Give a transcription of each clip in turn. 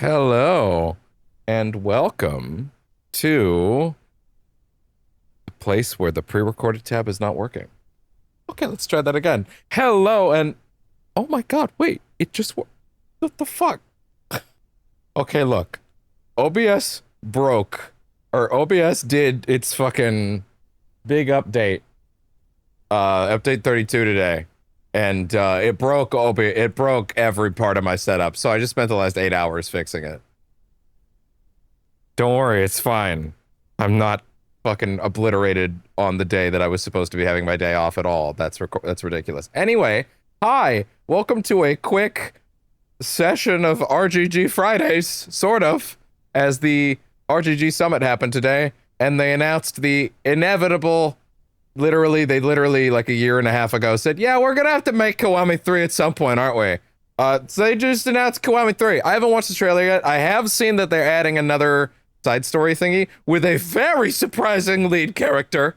Hello, and welcome to the place where the pre-recorded tab is not working. Okay, let's try that again. Hello, and oh my god, wait, it just what the fuck? Okay, look, OBS broke, or OBS did its fucking big update, update 32 today. And it broke every part of my setup, so I just spent the last 8 hours fixing it. Don't worry, it's fine. I'm not fucking obliterated on the day that I was supposed to be having my day off at all. That's ridiculous. Anyway, hi, welcome to a quick session of RGG Fridays, sort of, as the RGG Summit happened today, and they announced the inevitable. They literally like a year and a half ago said, yeah, we're gonna have to make Kiwami 3 at some point, aren't we? So they just announced Kiwami 3. I haven't watched the trailer yet. I have seen that they're adding another side story thingy with a very surprising lead character.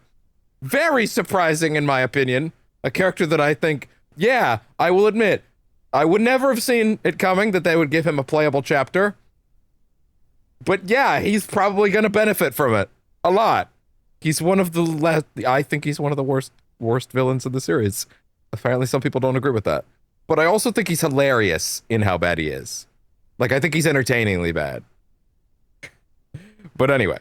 Very surprising, in my opinion. A character that I think, yeah, I will admit, I would never have seen it coming that they would give him a playable chapter. But yeah, he's probably gonna benefit from it. A lot. He's one of the last. I think he's one of the worst villains in the series. Apparently, some people don't agree with that. But I also think he's hilarious in how bad he is. Like, I think he's entertainingly bad. But anyway,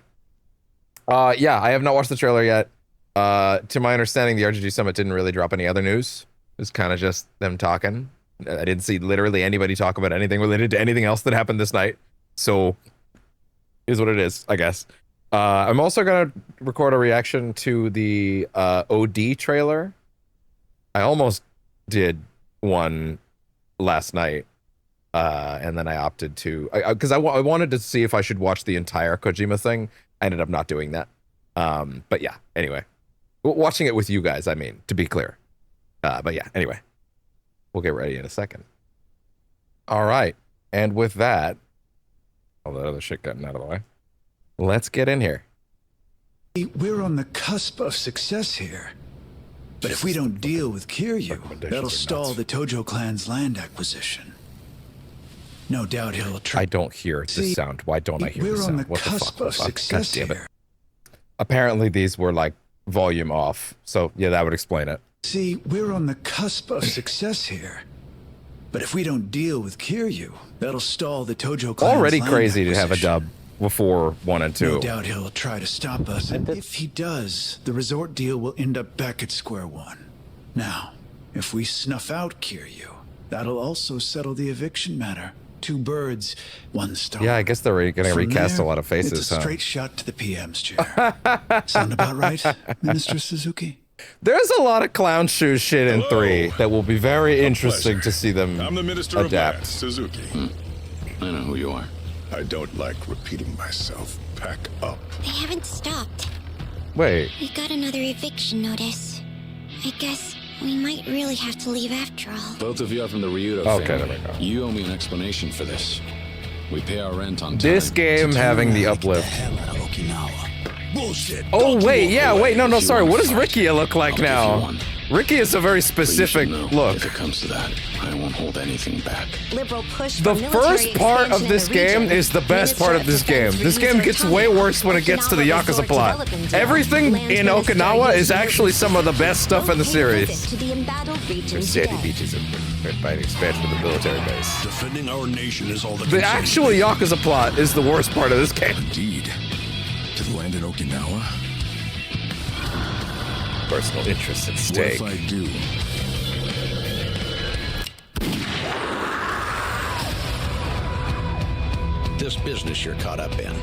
yeah, I have not watched the trailer yet. To my understanding, the RGG Summit didn't really drop any other news. It was kind of just them talking. I didn't see literally anybody talk about anything related to anything else that happened this night. So, is what it is, I guess. I'm also gonna record a reaction to the OD trailer. I almost did one last night, and then I opted to, because I wanted to see if I should watch the entire Kojima thing. I ended up not doing that. But yeah, anyway. Watching it with you guys, I mean, to be clear. But yeah, anyway. We'll get ready in a second. All right, and with that, all that other shit gotten out of the way. Let's get in here. We're on the cusp of success here. But if we don't deal with KIRYU, that'll stall the Tojo clan's land acquisition. No doubt he'll try. I don't hear the sound. Why don't I hear the sound? We're on the cusp of success here. Apparently these were like volume off. So yeah, that would explain it. See, we're on the cusp of success here. But if we don't deal with KIRYU, that'll stall the Tojo clan's already land crazy to acquisition. have a dub before 1 and 2. No doubt he'll try to stop us, and if he does, the resort deal will end up back at square one. Now, if we snuff out KIRYU, that'll also settle the eviction matter. 2 birds, 1 stone. Yeah, I guess they're gonna recast a lot of faces, it's a straight shot to the PM's chair. Sound about right, Minister Suzuki? There's a lot of clown shoe shit in 3 that will be very interesting to see them I'm the Minister adapt. of Land, Suzuki. I know who you are. I don't like repeating myself. Pack up. They haven't stopped. Wait. We got another eviction notice. I guess we might really have to leave after all. Both of you are from the Ryudo Okay, family. there we go. You owe me an explanation for this. We pay our rent on time. This game having the uplift. Bullshit. Oh wait, yeah, wait, no, sorry. What does RIKIYA look like now? RIKIYA is a very specific look. If it comes to that, I won't hold anything back. Liberal push The for military first part expansion of this in the game region. is the best part of this game. This game gets way worse when it gets to the Yakuza plot. Everything in Okinawa is actually some of the best stuff in the series. To the embattled region There's sandy today. beaches and by an expansion of the military base. Defending our nation is all that The actual Yakuza plot is the worst part of this game. Indeed. To the land in Okinawa? Personal interest at What stake. if I do? This business you're caught up in.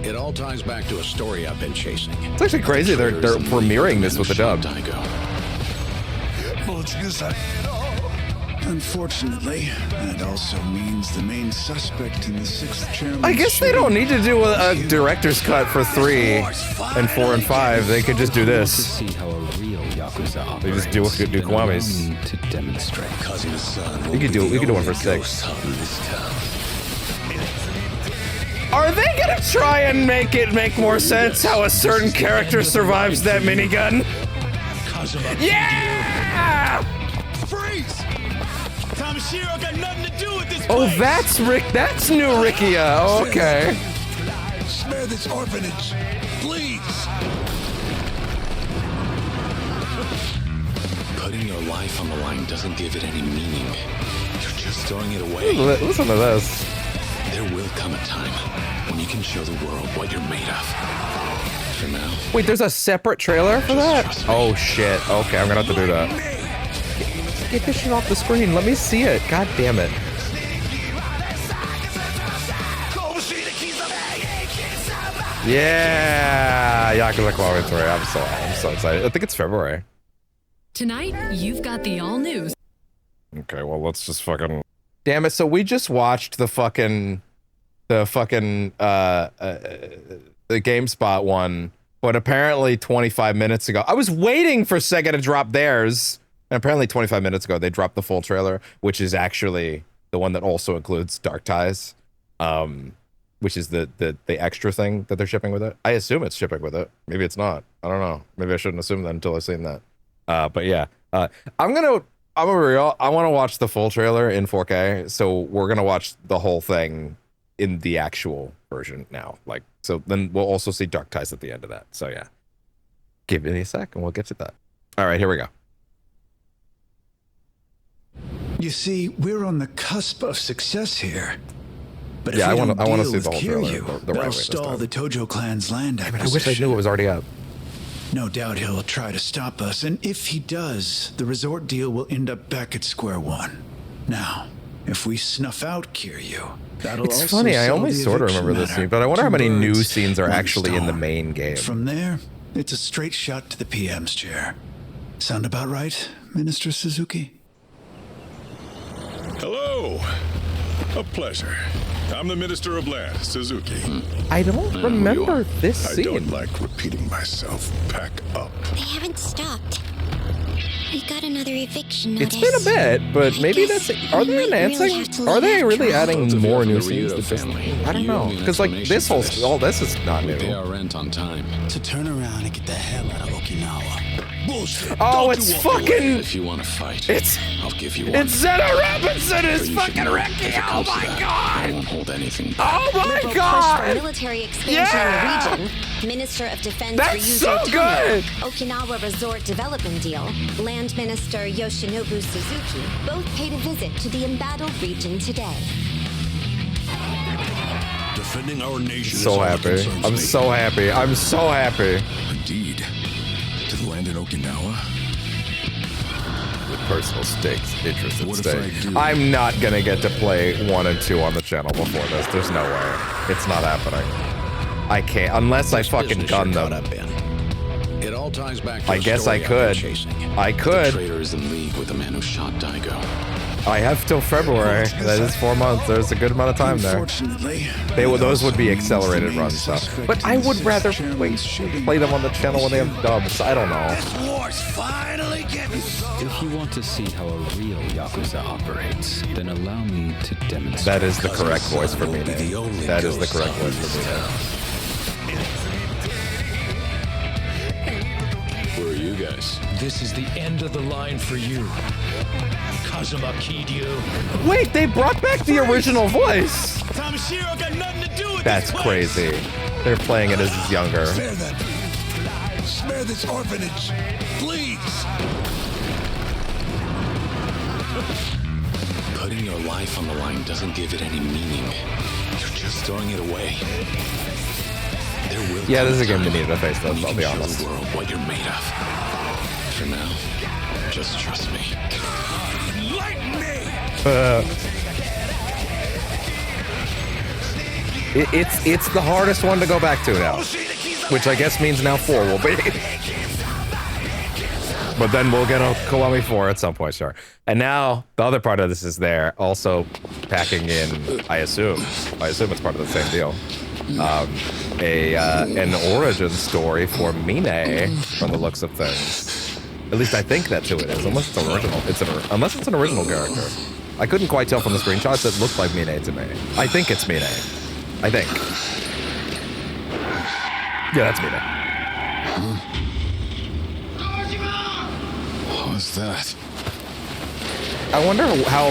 It all ties back to a story I've been chasing. It's actually crazy they're premiering this with a dub. Unfortunately, that also means the main suspect in the 6th chairman. I guess they don't need to do a director's cut for 3 and 4 and 5. They could just do this. See how a real Yakuza operates. They just do Kiwami's. To demonstrate. We could do one for 6. Are they gonna try and make more sense how a certain character survives that minigun? Yeah! Freeze! Oh, that's Rick. That's new RIKIYA. Okay. Spare this orphanage, please. Putting your life on the line doesn't give it any meaning. You're just throwing it away. Listen to this. There will come a time when you can show the world what you're made of. For now, Wait, there's a separate trailer for that? trust me. Oh shit. Okay, I'm gonna have to do that. Get this shit off the screen. Let me see it. God damn it. Yeah, Yakuza Kiwami 3. I'm so excited. I think it's February. Tonight, you've got the all news. Okay, well, let's just fucking. Damn it! So we just watched the GameSpot one, but apparently 25 minutes ago, I was waiting for Sega to drop theirs, and apparently 25 minutes ago they dropped the full trailer, which is actually the one that also includes Dark Ties, which is the extra thing that they're shipping with it. I assume it's shipping with it. Maybe it's not. I don't know. Maybe I shouldn't assume that until I've seen that. But yeah, I'm a real. I want to watch the full trailer in 4K, so we're gonna watch the whole thing in the actual version now. Like, so then we'll also see Dark Ties at the end of that. So yeah, give me a sec and we'll get to that. All right, here we go. You see, we're on the cusp of success here. But if Yeah, we I don't wanna deal see with the whole trailer KIRYU, the right that'll way this stall time. the Tojo clan's land I acquisition. wish I knew it was already up. No doubt he'll try to stop us, and if he does, the resort deal will end up back at square one. Now, if we snuff out KIRYU, that'll It's also funny. I settle only the sort of eviction remember this matter. scene, but I wonder how Two many new birds, scenes are one actually in the stone. main game. From there, it's a straight shot to the PM's chair. Sound about right, Minister Suzuki? Hello. A pleasure. I'm the Minister of Land, Suzuki. I don't remember this I scene. don't like repeating myself. Pack up. They haven't stopped. We got another eviction notice. It's been a bit, but maybe that's. Are they enhancing? Are they really adding Those of you more from new the scenes? Ryudo To this? family, I don't you know, owe me an because like this whole, explanation for all this is not We pay new. our rent on time. To turn around and get the hell out of Okinawa. Bullshit. Oh, Don't it's you walk away. fucking. If you want to fight, It's. I'll give you one. It's Zeta Robinson But is you should fucking know, Ricky. if it Oh comes to my that, I god. won't hold anything back. Oh my Liberal push for god. military expansion Yeah! in the region. Minister of Defense That's Ryuzo so Tano, good! Okinawa Resort Development Deal. Land Minister Yoshinobu Suzuki both paid a visit to the embattled region today. Defending our nation So is all that happy. concerns I'm me. so happy. I'm so happy. Indeed. To the land in Okinawa? With personal stakes, interest at What if I stake. do? I'm not gonna get to play 1 and 2 on the channel before this. There's no way. It's not happening. I can't unless I This fucking business gun you're them. caught up in. It all ties back to I a guess I story I've been could. chasing. I The could. traitor is in league with the man who shot Daigo. I have till February. That is 4 months. There's a good amount of time there. Unfortunately, Those would be that also accelerated means run the stuff. suspect But I in the would sixth rather chairman's shooting play them on the channel when they have dubs. I don't know. War's finally getting If you want to see how a real Yakuza operates, then allow me to demonstrate. That is the correct voice for me, Won't be the only Nate. That is the ghost correct on voice this for me, Nate. Where are you guys? This is the end of the line for you. Kazuma Kiryu. Wait, they brought back the original voice. Tamashiro got nothing to do with That's crazy. They're playing it as he's younger. Spare them. Spare this orphanage, please. Putting your life on the line doesn't give it any meaning. You're just throwing it away. There will Yeah, come this is a game that time needed a facelift, when you I'll can be show honest. the world what you're made of. For now, just trust me. It's the hardest one to go back to now, which I guess means now 4 will be. But then we'll get a Kiwami 4 at some point, sure. And now the other part of this is there, also packing in. I assume it's part of the same deal. An origin story for Mine, from the looks of things. At least I think that's who it is, unless it's original. Unless it's an original character. I couldn't quite tell from the screenshots. It looked like Mine to me. I think it's Mine. I think. Yeah, that's Mine. What was that? I wonder how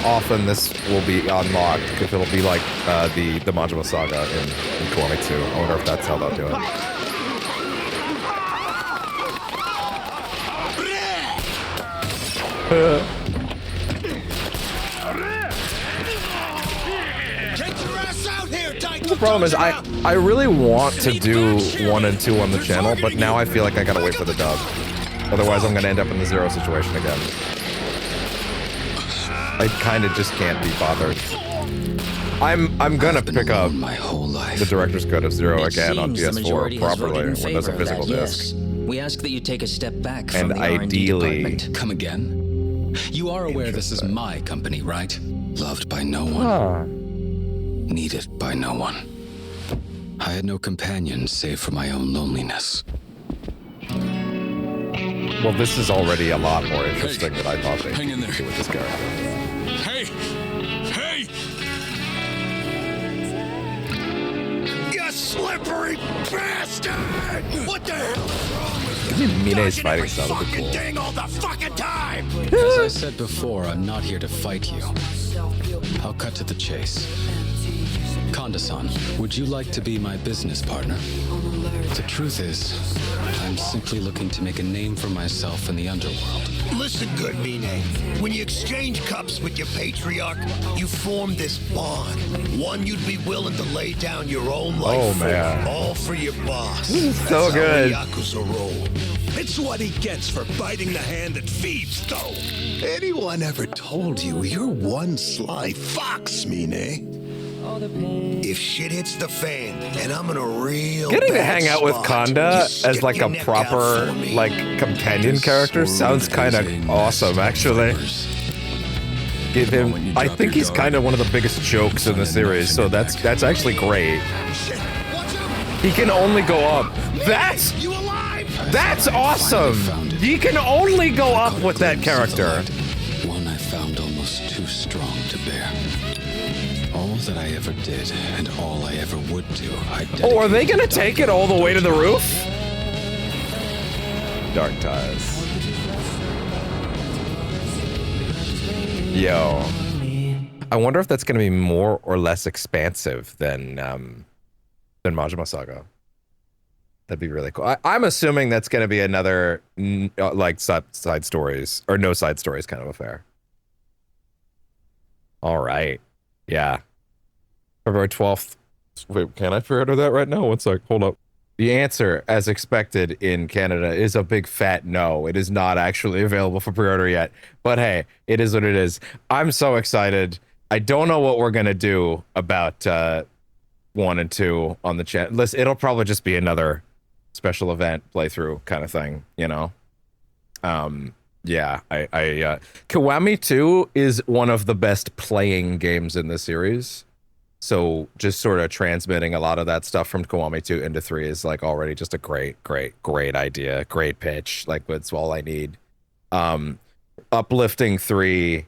often this will be unlocked, if it'll be like the Majima Saga in Kiwami 2. I wonder if that's how they'll do it. The problem is I really want to do 1 and 2 on the channel, but now I feel like I gotta wait for the dub. Otherwise I'm gonna end up in the 0 situation again. I kind of just can't be bothered. I'm gonna pick up the director's cut of 0 again on PS4 properly when there's a physical disc. We ask that you take a step back and from the ideally R&D department. Come again? You are aware this is my company, right? Loved by no one. Needed by no one. I had no companions save for my own loneliness. Well, this is already a lot more interesting than I thought they hang in there. do with this character. Hey! Hey! You slippery bastard! What the hell is wrong with you? Mine's fighting style would be cool. Dang all the fucking time! As I said before, I'm not here to fight you. I'll cut to the chase. Konda-san, would you like to be my business partner? The truth is, I'm simply looking to make a name for myself in the underworld. Listen good, Mine. When you exchange cups with your patriarch, you form this bond. One you'd be willing to lay down your own life for, all for your boss. This is so good. That's how the Yakuza roll. It's what he gets for biting the hand that feeds, though. Anyone ever told you you're one sly fox, Mine? If shit hits the fan, and I'm in a real Getting to hang out with Konda as like a proper like companion character sounds kind of awesome, actually. Give him, I think he's kind of one of the biggest jokes in the series, so that's actually great. He can only go up. That's awesome. He can only go up with that character. One I found almost too strong to bear. All that I ever did and all I ever would do, Oh, are they gonna take it all the way to the roof? Dark ties. Yo. I wonder if that's gonna be more or less expansive than Majima Saga. That'd be really cool. I'm assuming that's gonna be another like side stories or no side stories kind of affair. All right. Yeah. February 12th. Wait, can I pre-order that right now? One sec, hold up. The answer, as expected in Canada, is a big fat no. It is not actually available for pre-order yet. But hey, it is what it is. I'm so excited. I don't know what we're going to do about 1 and 2 on the chat. Listen, it'll probably just be another special event playthrough kind of thing, you know? Yeah, Kiwami 2 is one of the best playing games in the series. So just sort of transmitting a lot of that stuff from Kiwami 2 into 3 is like already just a great idea, great pitch. Like that's all I need. Uplifting 3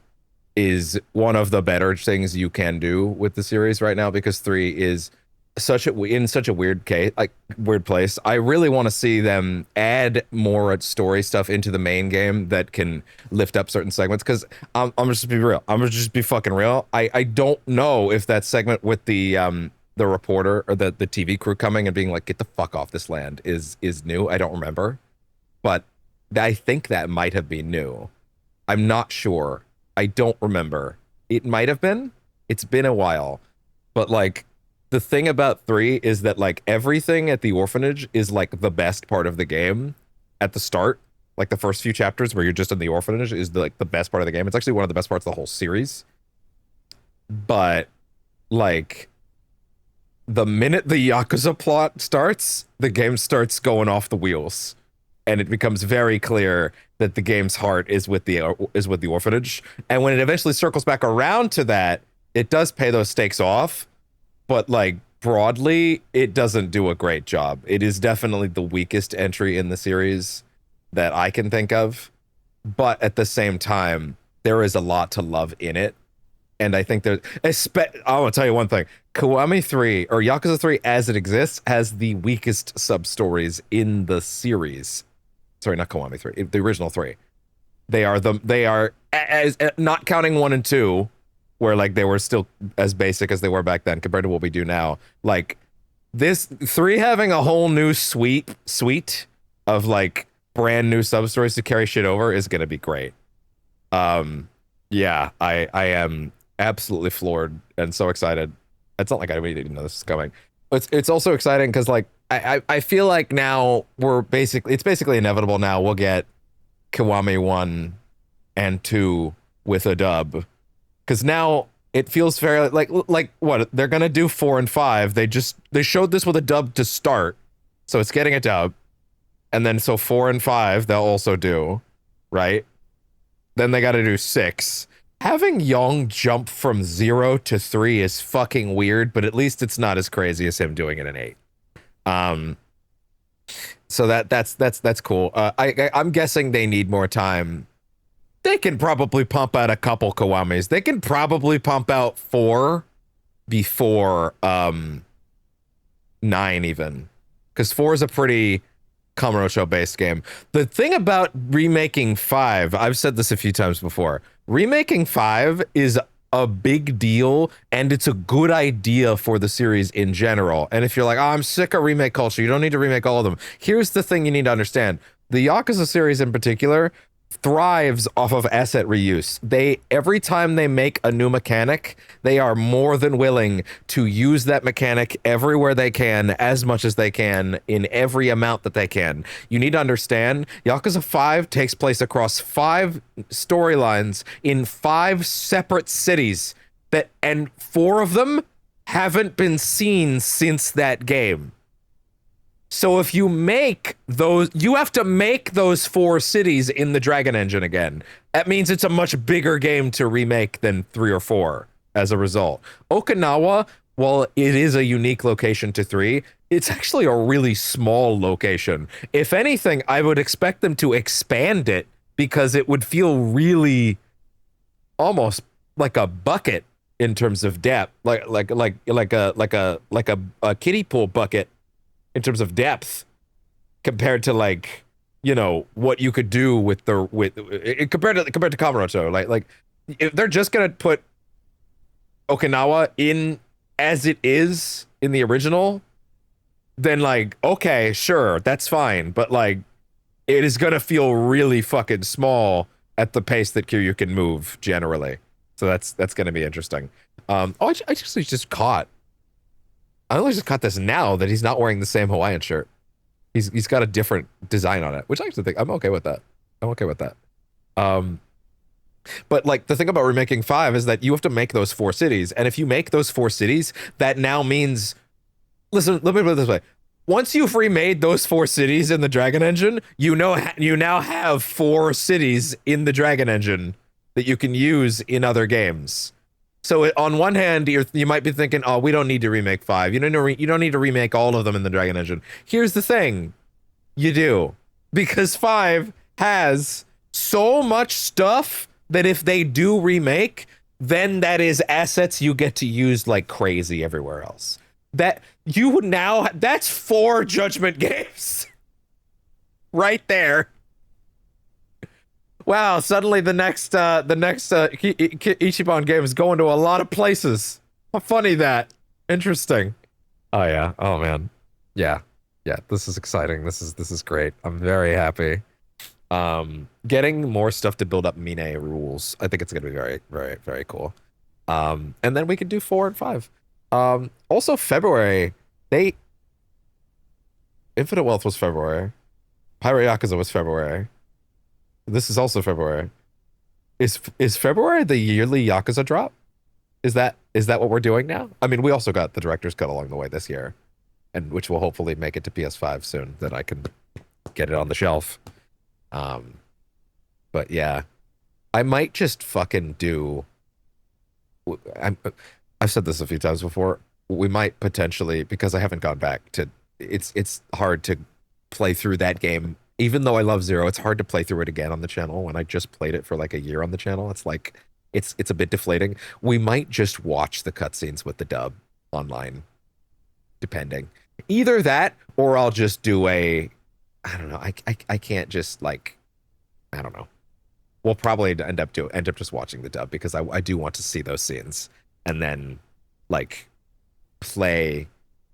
is one of the better things you can do with the series right now because 3 is in such a weird case, like weird place. I really want to see them add more story stuff into the main game that can lift up certain segments. Because I'm just be real. I'm gonna just be fucking real. I don't know if that segment with the reporter or the TV crew coming and being like, "Get the fuck off this land" is new. I don't remember, but I think that might have been new. I'm not sure. I don't remember. It might have been. It's been a while, but like. The thing about 3 is that like everything at the orphanage is like the best part of the game at the start. Like the first few chapters where you're just in the orphanage is like the best part of the game. It's actually one of the best parts of the whole series. But like the minute the Yakuza plot starts, the game starts going off the wheels. And it becomes very clear that the game's heart is with the orphanage. And when it eventually circles back around to that, it does pay those stakes off. But like broadly, it doesn't do a great job. It is definitely the weakest entry in the series that I can think of. But at the same time, there is a lot to love in it. And I think I want to tell you one thing. Kiwami 3, or Yakuza 3 as it exists, has the weakest sub-stories in the series. Sorry, not Kiwami 3, the original 3. They are as not counting 1 and 2, where like they were still as basic as they were back then compared to what we do now. Like this 3 having a whole new suite of like brand new sub stories to carry shit over is gonna be great. Yeah, I am absolutely floored and so excited. It's not like I didn't know this is coming. It's also exciting because like I feel like now it's basically inevitable now we'll get Kiwami 1 and 2 with a dub, because now it feels fair. Like what they're gonna do 4 and 5. They showed this with a dub to start, so it's getting a dub, and then so 4 and 5 they'll also do, right? Then they got to do 6. Having Young jump from 0 to 3 is fucking weird, but at least it's not as crazy as him doing it in 8. So that's cool. I'm guessing they need more time. They can probably pump out a couple Kiwamis. They can probably pump out 4 before 9 even, because 4 is a pretty Kamurocho based game. The thing about remaking 5, I've said this a few times before, remaking 5 is a big deal, and it's a good idea for the series in general. And if you're like, oh, I'm sick of remake culture, you don't need to remake all of them. Here's the thing you need to understand. The Yakuza series in particular thrives off of asset reuse. Every time they make a new mechanic, they are more than willing to use that mechanic everywhere they can, as much as they can, in every amount that they can. You need to understand, Yakuza 5 takes place across 5 storylines in 5 separate cities, and 4 of them haven't been seen since that game. So if you make those, you have to make those 4 cities in the Dragon Engine again. That means it's a much bigger game to remake than 3 or 4 as a result. Okinawa, while it is a unique location to 3, it's actually a really small location. If anything, I would expect them to expand it, because it would feel really almost like a bucket in terms of depth, like a kiddie pool bucket in terms of depth, compared to like, you know, what you could do with compared to Kamurocho. Like if they're just gonna put Okinawa in as it is in the original, then like, okay, sure, that's fine, but like it is gonna feel really fucking small at the pace that KIRYU can move generally. So that's gonna be interesting. I actually just caught. I only just caught this now that he's not wearing the same Hawaiian shirt. He's got a different design on it, which I actually think I'm okay with that. But like the thing about remaking 5 is that you have to make those 4 cities, and if you make those 4 cities, that now means, listen, let me put it this way. Once you've remade those 4 cities in the Dragon Engine, you now have 4 cities in the Dragon Engine that you can use in other games. So on one hand, you might be thinking, oh, we don't need to remake 5. You don't need to remake all of them in the Dragon Engine. Here's the thing. You do. Because 5 has so much stuff that if they do remake, then that is assets you get to use like crazy everywhere else. That's 4 Judgment games. Right there. Wow, suddenly the next Ichiban game is going to a lot of places. How funny that. Interesting. Oh yeah. Oh man. Yeah. This is exciting. This is great. I'm very happy. Getting more stuff to build up Mine rules. I think it's gonna be very, very, very cool. And then we can do 4 and 5. Also February, Infinite Wealth was February. Pirate Yakuza was February. This is also February. Is February the yearly Yakuza drop? Is that what we're doing now? I mean, we also got the director's cut along the way this year, and which will hopefully make it to PS5 soon, that I can get it on the shelf. But yeah, I might just fucking do. I've said this a few times before. We might potentially, because I haven't gone back to. It's hard to play through that game. Even though I love Zero, it's hard to play through it again on the channel when I just played it for like a year on the channel. It's like, it's a bit deflating. We might just watch the cutscenes with the dub online, depending. Either that, or I'll just do I don't know. I can't just like, I don't know. we'll probably end up just watching the dub because I do want to see those scenes and then like play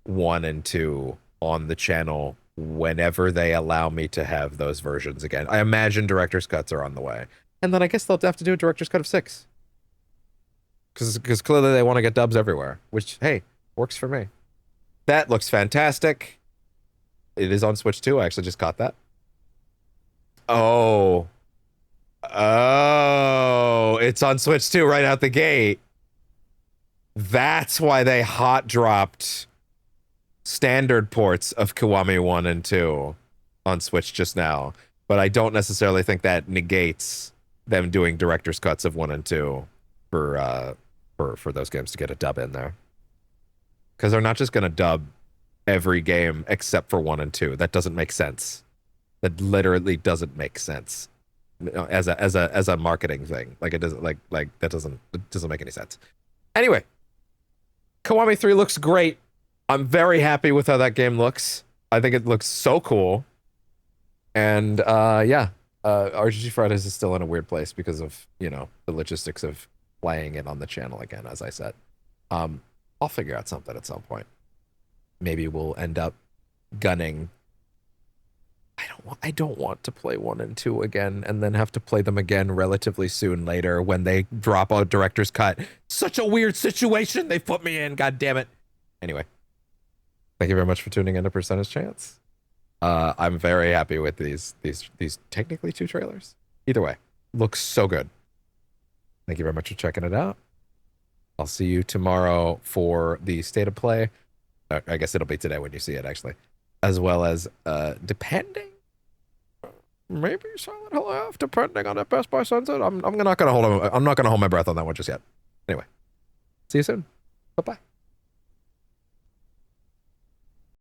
1 and 2 on the channel whenever they allow me to have those versions again. I imagine director's cuts are on the way. And then I guess they'll have to do a director's cut of 6. Because clearly they want to get dubs everywhere, which, hey, works for me. That looks fantastic. It is on Switch too. I actually just caught that. Oh. Oh, it's on Switch too right out the gate. That's why they hot dropped standard ports of Kiwami 1 and 2 on Switch just now. But I don't necessarily think that negates them doing director's cuts of 1 and 2 for those games to get a dub in there. Because they're not just going to dub every game except for 1 and 2. That doesn't make sense. That literally doesn't make sense as a marketing thing. Like it doesn't like that doesn't make any sense. Anyway, Kiwami 3 looks great. I'm very happy with how that game looks. I think it looks so cool. And yeah, RGG Fridays is still in a weird place because of, you know, the logistics of playing it on the channel again, as I said. I'll figure out something at some point. Maybe we'll end up gunning. I don't want to play 1 and 2 again and then have to play them again relatively soon later when they drop a director's cut. Such a weird situation they've put me in, god damn it. Anyway, thank you very much for tuning in to Percentage Chance. I'm very happy with these technically 2 trailers. Either way, looks so good. Thank you very much for checking it out. I'll see you tomorrow for the state of play. I guess it'll be today when you see it, actually. As well as, depending, maybe Silent Hill F, depending on if Best Buy sends it. I'm not gonna hold my breath on that one just yet. Anyway, see you soon. Bye-bye.